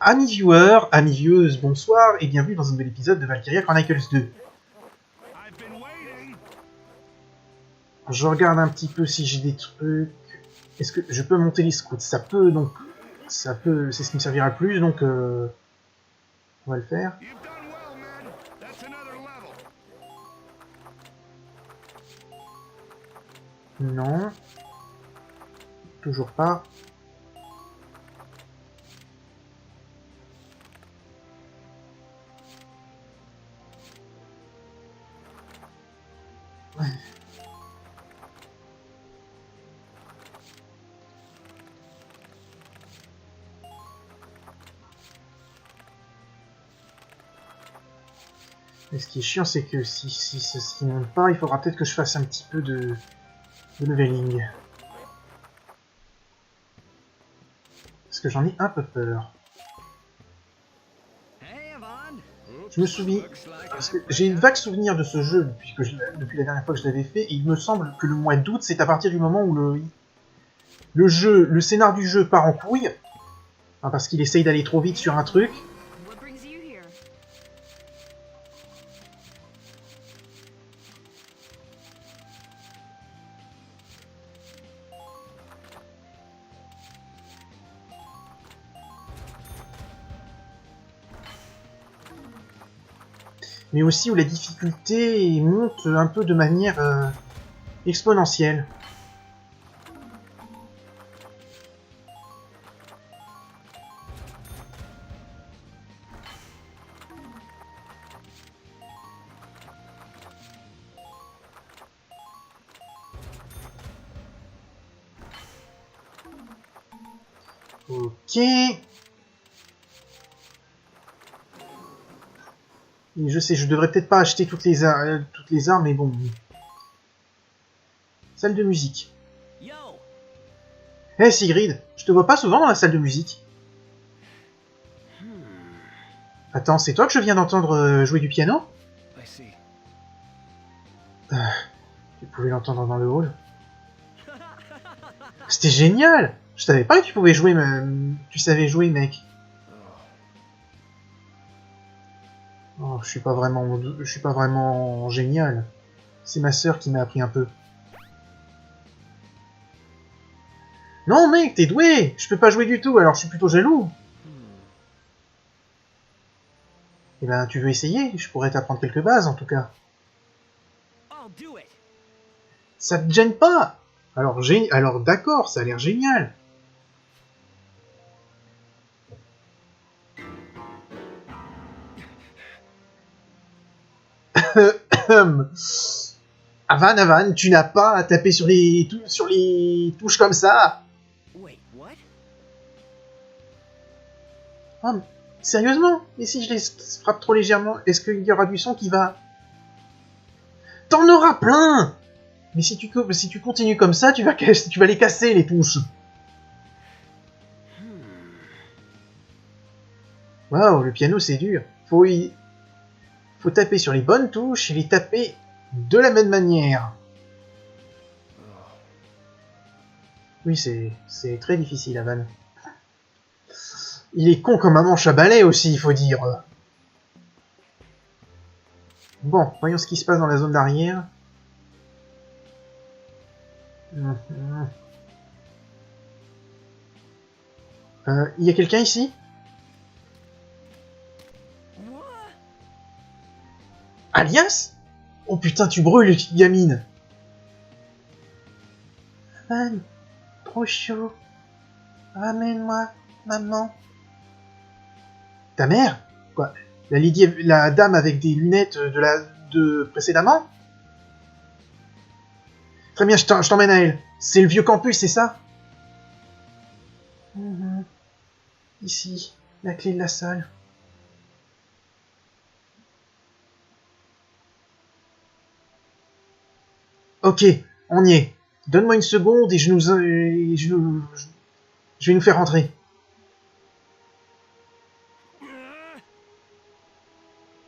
Amis viewers, amis vieweuses, bonsoir et bienvenue dans un nouvel épisode de Valkyria Chronicles 2. Je regarde un petit peu si j'ai des trucs. Est-ce que je peux monter les scouts? Ça peut, donc ça peut, c'est ce qui me servira le plus, donc on va le faire. Non, toujours pas. Et ce qui est chiant, c'est que si ceci ne monte pas, il faudra peut-être que je fasse un petit peu de leveling. Parce que j'en ai un peu peur. Je me souviens, parce que j'ai une vague souvenir de ce jeu depuis la dernière fois que je l'avais fait, et il me semble que le mois d'août, c'est à partir du moment où le scénar du jeu part en couille, hein, parce qu'il essaye d'aller trop vite sur un truc. Mais aussi où la difficulté monte un peu de manière exponentielle. Ok. Et je sais, je devrais peut-être pas acheter toutes les armes, mais bon. Salle de musique. Hé Sigrid, je te vois pas souvent dans la salle de musique. Attends, c'est toi que je viens d'entendre jouer du piano? Tu pouvais l'entendre dans le hall. C'était génial! Je savais pas que tu pouvais jouer, tu savais jouer, mec. Oh, je suis pas vraiment génial. C'est ma sœur qui m'a appris un peu. Non, mec, t'es doué! Je peux pas jouer du tout, alors je suis plutôt jaloux. Eh ben, tu veux essayer? Je pourrais t'apprendre quelques bases, en tout cas. Ça te gêne pas? Alors d'accord, ça a l'air génial. Avan, tu n'as pas à taper sur les touches comme ça. Oh, sérieusement? Et si je les frappe trop légèrement, est-ce qu'il y aura du son qui va... T'en auras plein! Mais si tu continues comme ça, tu vas les casser, les touches. Waouh, le piano, c'est dur. Faut taper sur les bonnes touches et les taper de la même manière. Oui, c'est très difficile, Avan. Il est con comme un manche à balai aussi, il faut dire. Bon, voyons ce qui se passe dans la zone d'arrière. Il y a quelqu'un ici? Alias? Oh putain, tu brûles, gamine! Avan, trop chaud. Ramène-moi, maman. Ta mère? Quoi? La dame avec des lunettes de précédemment? Très bien, je t'emmène à elle. C'est le vieux campus, c'est ça? Ici, la clé de la salle. Ok, on y est. Donne-moi une seconde et je vais nous faire rentrer.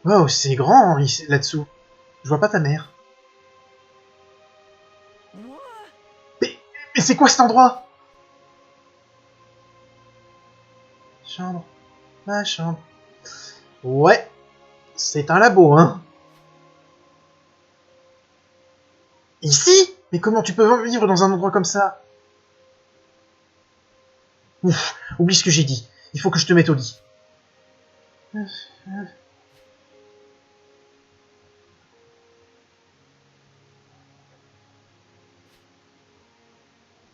Wow, c'est grand là-dessous. Je vois pas ta mère. Mais c'est quoi cet endroit? Chambre Machin. Ouais, c'est un labo, hein. Ici? Mais comment tu peux vivre dans un endroit comme ça? Ouf, oublie ce que j'ai dit. Il faut que je te mette au lit.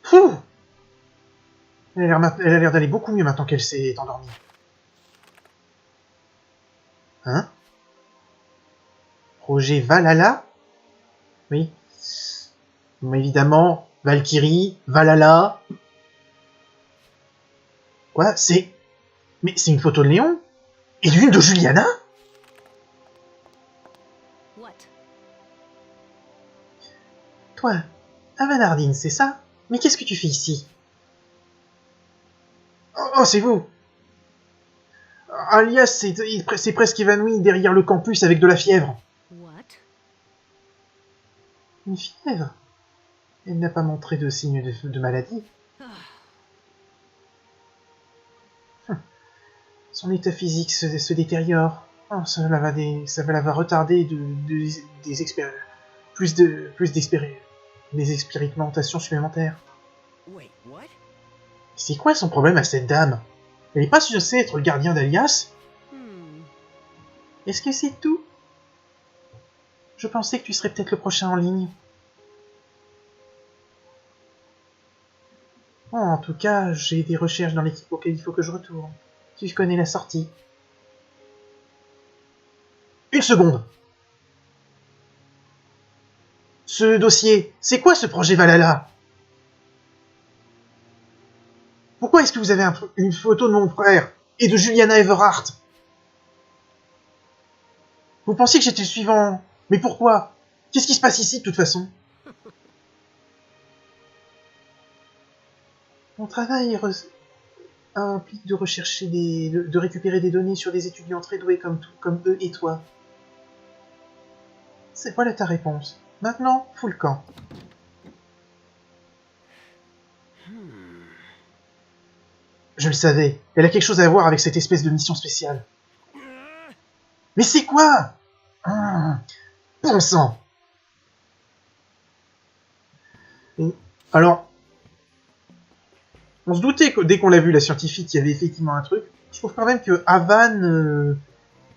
Fou! Elle a l'air d'aller beaucoup mieux maintenant qu'elle s'est endormie. Hein? Projet Valhalla? Oui. Mais évidemment, Valkyrie, Valhalla. Quoi? C'est... Mais c'est une photo de Léon? Et l'une de Juliana? What? Toi, Avanardine, c'est ça? Mais qu'est-ce que tu fais ici? Oh, c'est vous! Alias c'est presque évanoui derrière le campus avec de la fièvre. What? Une fièvre? Elle n'a pas montré de signes de maladie. Son état physique se détériore. Oh, ça va la retarder des expérimentations supplémentaires. Wait, what? C'est quoi son problème à cette dame? Elle n'est pas censée être le gardien d'Alias? Est-ce que c'est tout? Je pensais que tu serais peut-être le prochain en ligne. Oh, en tout cas, j'ai des recherches dans l'équipe auquel il faut que je retourne. Tu connais la sortie. Une seconde! Ce dossier, c'est quoi ce projet Valhalla? Pourquoi est-ce que vous avez une photo de mon frère et de Juliana Everhart? Vous pensiez que j'étais le suivant? Mais pourquoi? Qu'est-ce qui se passe ici de toute façon? Mon travail implique de rechercher de récupérer des données sur des étudiants très doués comme eux et toi. Voilà ta réponse. Maintenant, fous le camp. Je le savais. Elle a quelque chose à voir avec cette espèce de mission spéciale. Mais c'est quoi? Bon sang. Alors, on se doutait que dès qu'on l'a vu, la scientifique, il y avait effectivement un truc. Je trouve quand même que Havan,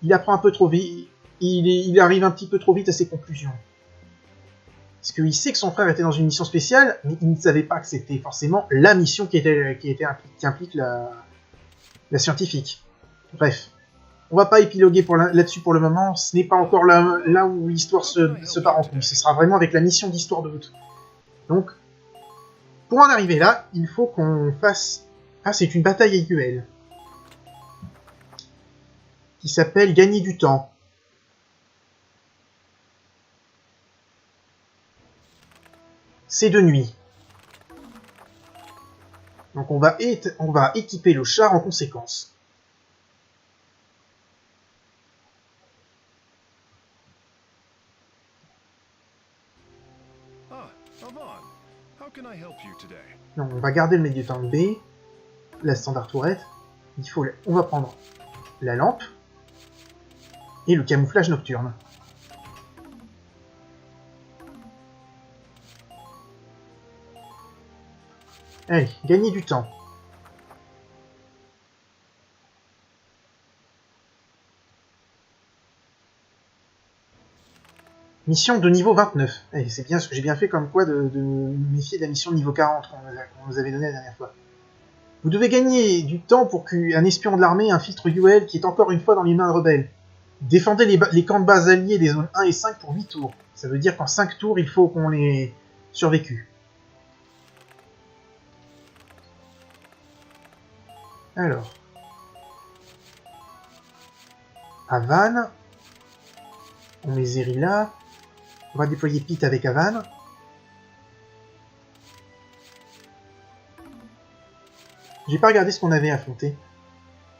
il apprend un peu trop vite. Il arrive un petit peu trop vite à ses conclusions. Parce qu'il sait que son frère était dans une mission spéciale, mais il ne savait pas que c'était forcément la mission qui implique la scientifique. Bref. On va pas épiloguer là-dessus pour le moment, ce n'est pas encore là où l'histoire se part en couille. Ce sera vraiment avec la mission d'histoire de route. Donc, pour en arriver là, il faut qu'on fasse... Ah, c'est une bataille aiguëelle. Qui s'appelle Gagner du temps. C'est de nuit. Donc on va équiper le char en conséquence. Donc on va garder le médiatank B, la standard tourette. On va prendre la lampe et le camouflage nocturne. Allez, gagner du temps. Mission de niveau 29. Allez, c'est bien ce que j'ai bien fait comme quoi de me méfier de la mission de niveau 40 qu'on nous avait donnée la dernière fois. Vous devez gagner du temps pour qu'un espion de l'armée infiltre UL qui est encore une fois dans les mains de rebelles. Défendez les camps de base alliés des zones 1 et 5 pour 8 tours. Ça veut dire qu'en 5 tours, il faut qu'on les survécu. Alors. Havan. On met Zeri là. On va déployer Pete avec Havan. J'ai pas regardé ce qu'on avait affronté.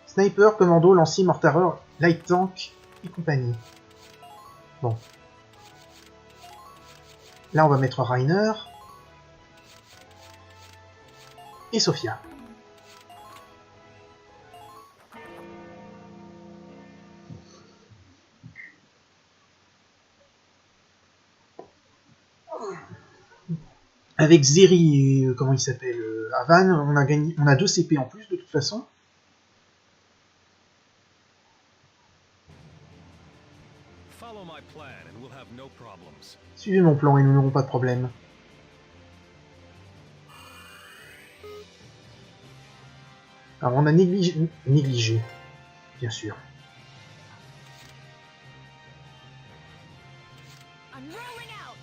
Sniper, commando, lancier, mortareur, light tank et compagnie. Bon. Là, on va mettre Reiner. Et Sophia. Avec Zeri et comment il s'appelle Avan, on a 2 CP en plus de toute façon. Follow my plan and we'll have no problems. Suivez mon plan et nous n'aurons pas de problème. Alors on a négligé, bien sûr. I'm rolling out.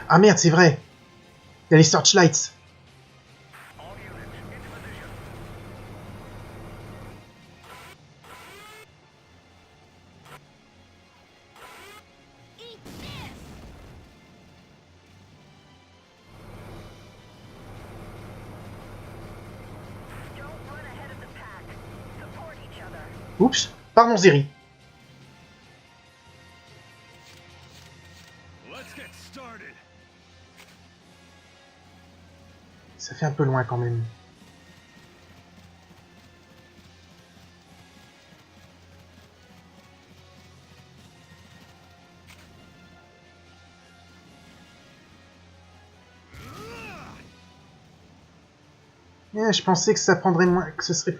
Ah merde, c'est vrai. Il y a les searchlights. Eat this. Oups, pardon Zeri. Let's get started. Ça fait un peu loin quand même. Je pensais que ça prendrait moins, que ce serait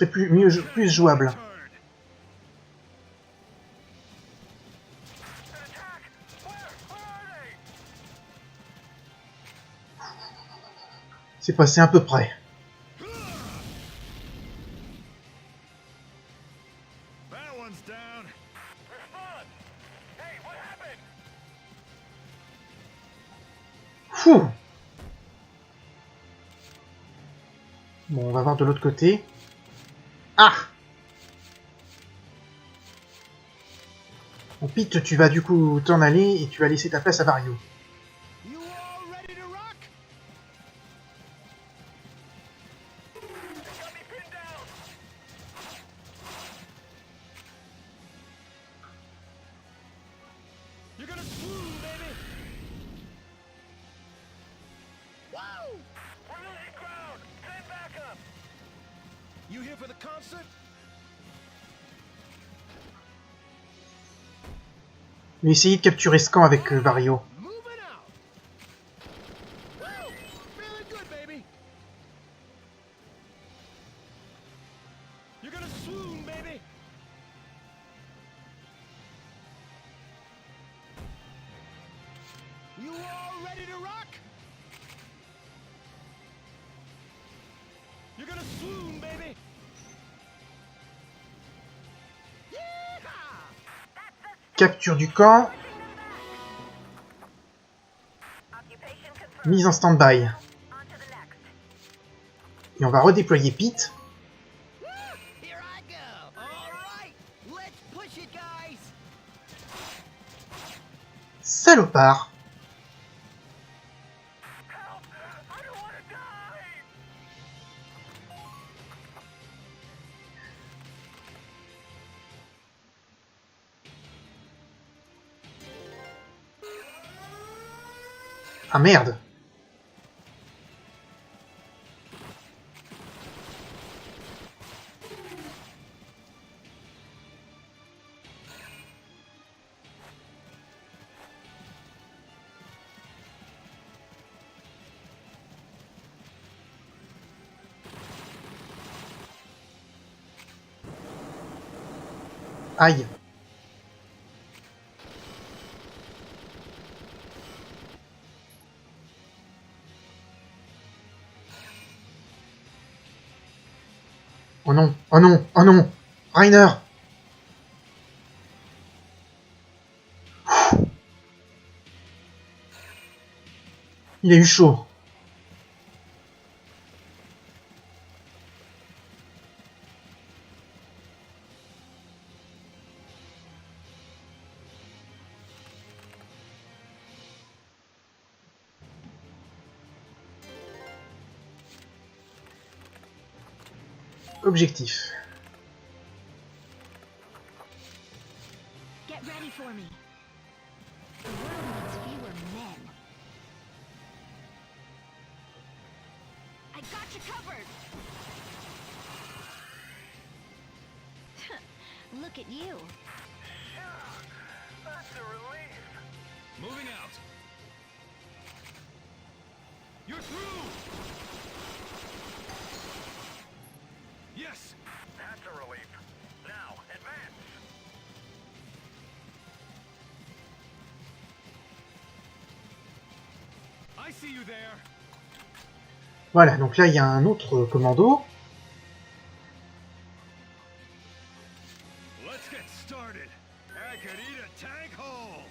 plus jouable. C'est passé à peu près. That one's down. Respond. Hey, what happened? Fouh. Bon, on va voir de l'autre côté. Ah! Bon, Pete, tu vas du coup t'en aller et tu vas laisser ta place à Vario. You all ready to rock? Got me pinned down. You're gonna swoon, baby. Whoa! We're losing ground. Send backup. You here for the concert? Je vais essayer de capturer Scan avec Vario. Moving out. Woo! Feeling good, baby. You're gonna swoon, baby. You all ready to rock? You're gonna swoon, baby. Yeehaw! Capture du camp. Mise en stand-by. Et on va redéployer Pete. Here I go. All right. Let's push it, guys. Salopard. I don't wanna die! Ah merde. Aïe. Oh non, oh non, oh non. Rainer. Il a eu chaud. Objectif. Get ready for me. The world needs fewer men. I got you covered. Look at you. That's a relief. Moving out. You're through. Yes. That's a relief. Now, advance. I see you there. Voilà, donc là il y a un autre commando. Let's get started. I could eat a tank whole.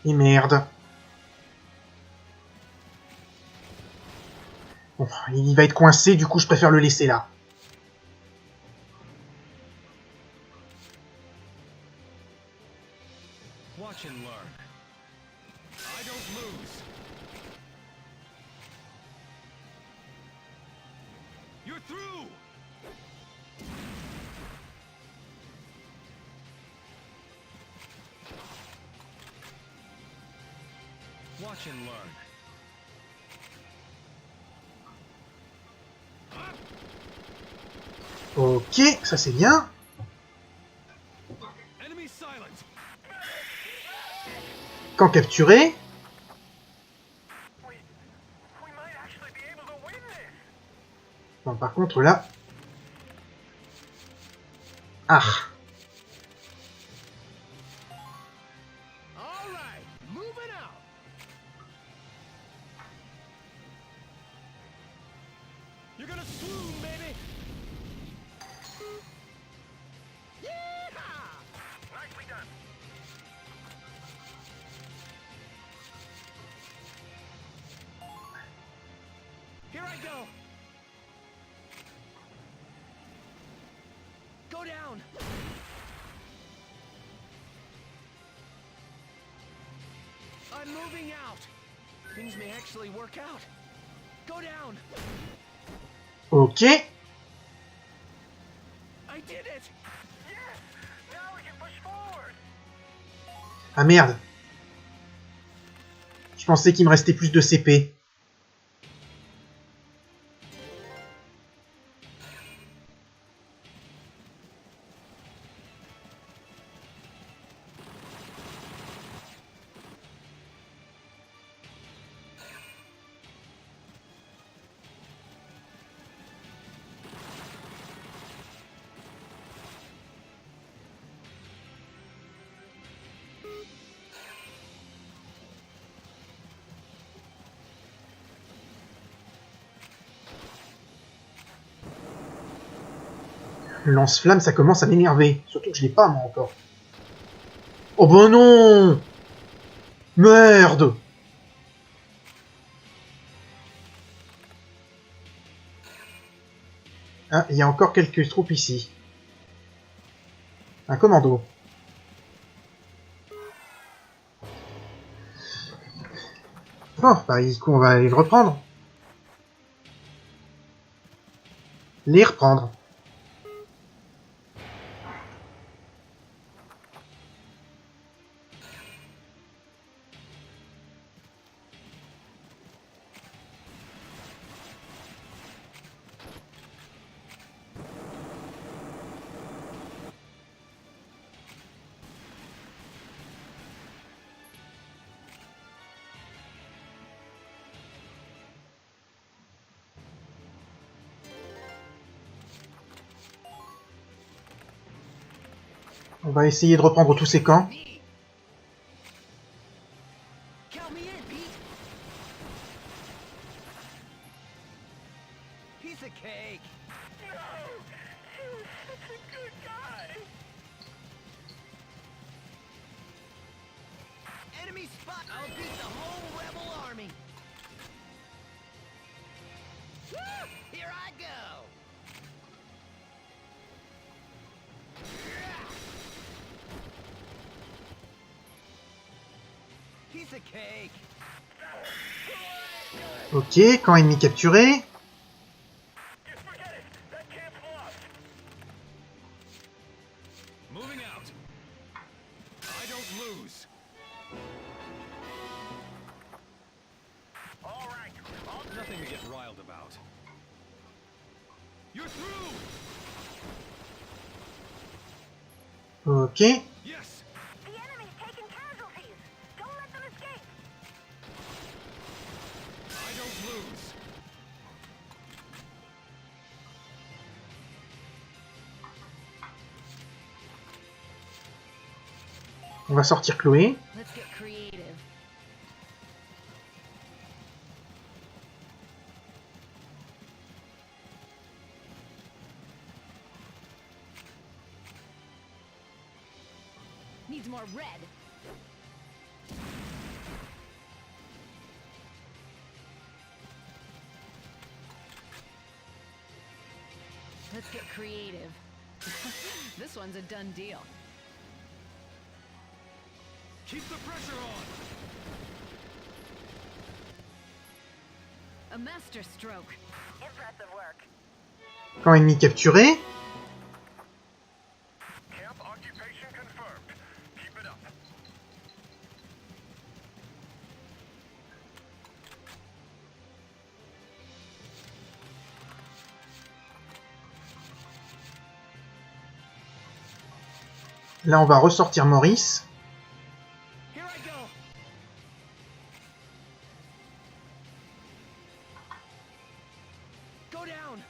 Et merde. Bon, il va être coincé, du coup je préfère le laisser là. Watch and learn. I don't lose. You're through. Watch and learn. Ok, ça c'est bien. Enemy silent. Camp capturé. We might actually be able to win this. Bon, par contre là... Ah. All right, moving out. You're gonna swoon, baby. Yeehaw! Nicely done. Here I go. Go down. I'm moving out. Things may actually work out. Go down. Ok. I did it. Yes. Now we can push forward. Ah merde. Je pensais qu'il me restait plus de CP. Le lance-flamme, ça commence à m'énerver. Surtout que je l'ai pas, moi, encore. Oh ben non! Merde! Ah, il y a encore quelques troupes ici. Un commando. Oh, bah, du coup, on va aller le reprendre. Les reprendre. On va essayer de reprendre tous ces camps. Me. Count me in, Pete. Piece of cake. No. You were such a good guy. Enemy spot. I'll beat the whole rebel army. Woo! Here I go. Piece of cake. Ok, camp ennemi capturé. Just forget it. That camp's lost. Moving out. I don't lose. All right. Nothing to get riled about. You're through. Ok. Yes. The enemy's taking casualties. Don't let them escape. I don't lose. On va sortir Chloé. Let's get creative. Needs more red. Let's get creative. This one's a done deal. Keep the pressure on. A master stroke. Impressive work. Camp ennemi capturé. Camp occupation confirmed. Keep it up. Là, on va ressortir Maurice. Here I go. Go down.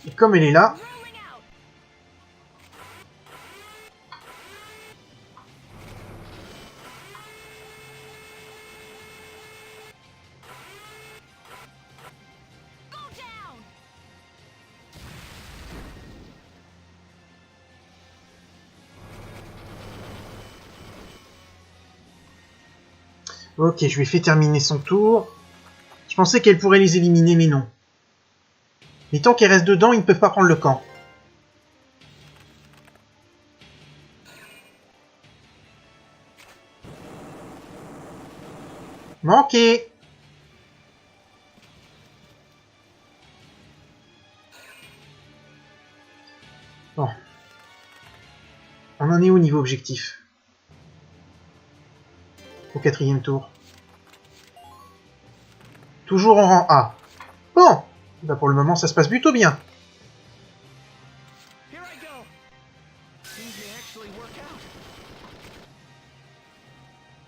Et comme elle est là, Rolling out. Go down. ok, je lui ai fait terminer son tour. Je pensais qu'elle pourrait les éliminer, mais non. Mais tant qu'elles restent dedans, ils ne peuvent pas prendre le camp. Manqué. Bon. On en est au niveau objectif. Au 4e tour. Toujours en rang A. Bon. Bah pour le moment, ça se passe plutôt bien. Here I go. Things may actually work out.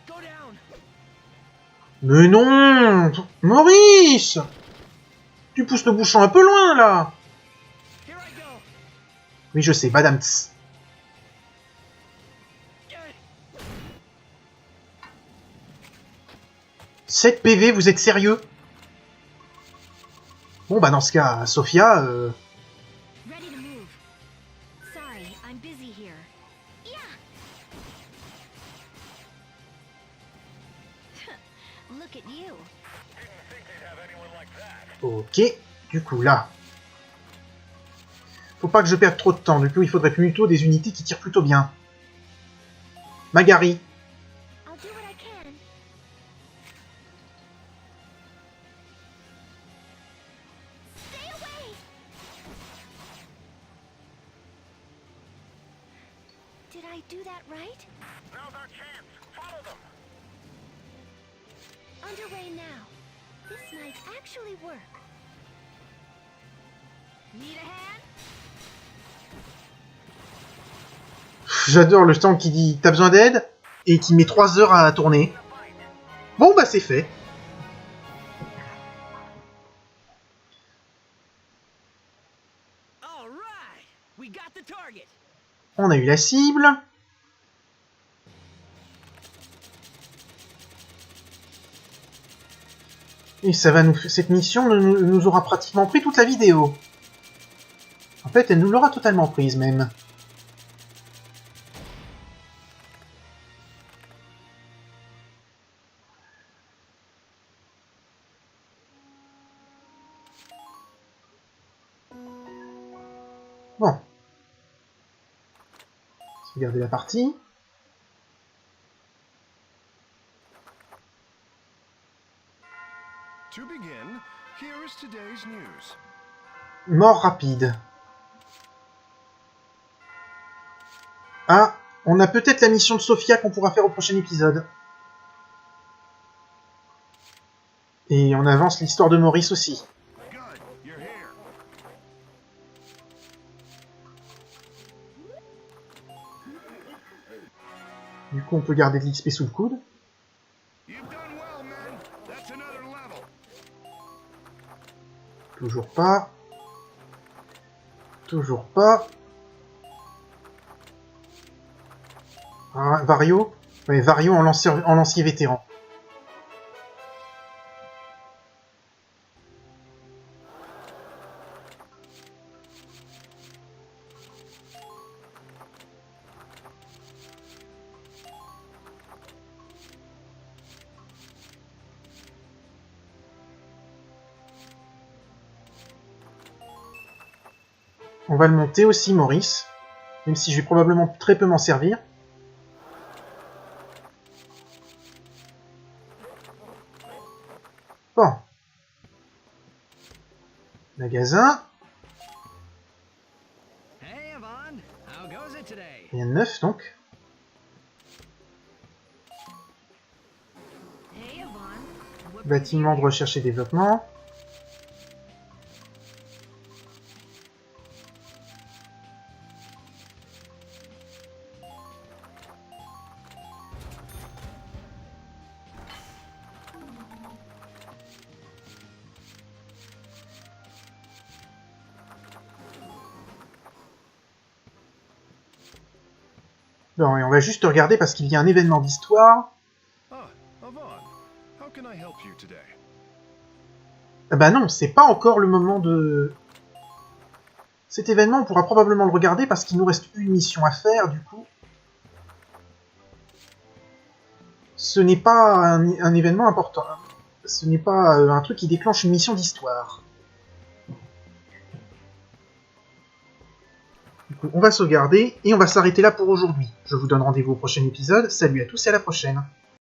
Go down. Mais non, Maurice, tu pousses le bouchon un peu loin, là. Here I go. Oui, je sais, Madame Tss. 7 PV, vous êtes sérieux? Bon, bah dans ce cas, Sophia, Ready to move. Sorry, I'm busy here. Yeah. Look at you. Didn't think they'd have anyone like that. ok, du coup, là. Faut pas que je perde trop de temps, du coup, il faudrait plutôt des unités qui tirent plutôt bien. Magari. I'll do what I can. Stay away. Did I do that right? Now's our chance. Follow them. Underway now. This might actually work. Need a hand? J'adore le temps qui dit « t'as besoin d'aide ?» et qui met 3 heures à tourner. Bon, bah c'est fait. All right. We got the target. On a eu la cible. Et ça va nous... cette mission nous aura pratiquement pris toute la vidéo. En fait, elle nous l'aura totalement prise, même. Bon. Regardez la partie. To begin, here is today's news. Mort rapide. Ah, on a peut-être la mission de Sophia qu'on pourra faire au prochain épisode. Et on avance l'histoire de Maurice aussi. Good, you're here. Du coup, on peut garder de l'XP sous le coude. You've done well, men. That's another level. Toujours pas. Toujours pas. Ah, Vario. Ouais, Vario en lancier vétéran. On va le monter aussi, Maurice. Même si je vais probablement très peu m'en servir. Bon. Magasin. Hey, Yvonne. How goes it today? Rien de neuf, donc. Hey, Yvonne. What brings you Bâtiment de here? recherche et développement. Bon, et on va juste regarder parce qu'il y a un événement d'histoire. Ah, Yvonne. How can I help you today? Ah bah non, c'est pas encore le moment de... Cet événement, on pourra probablement le regarder parce qu'il nous reste une mission à faire, du coup. Ce n'est pas un événement important. Ce n'est pas un truc qui déclenche une mission d'histoire. Du coup, on va sauvegarder et on va s'arrêter là pour aujourd'hui. Je vous donne rendez-vous au prochain épisode. Salut à tous et à la prochaine.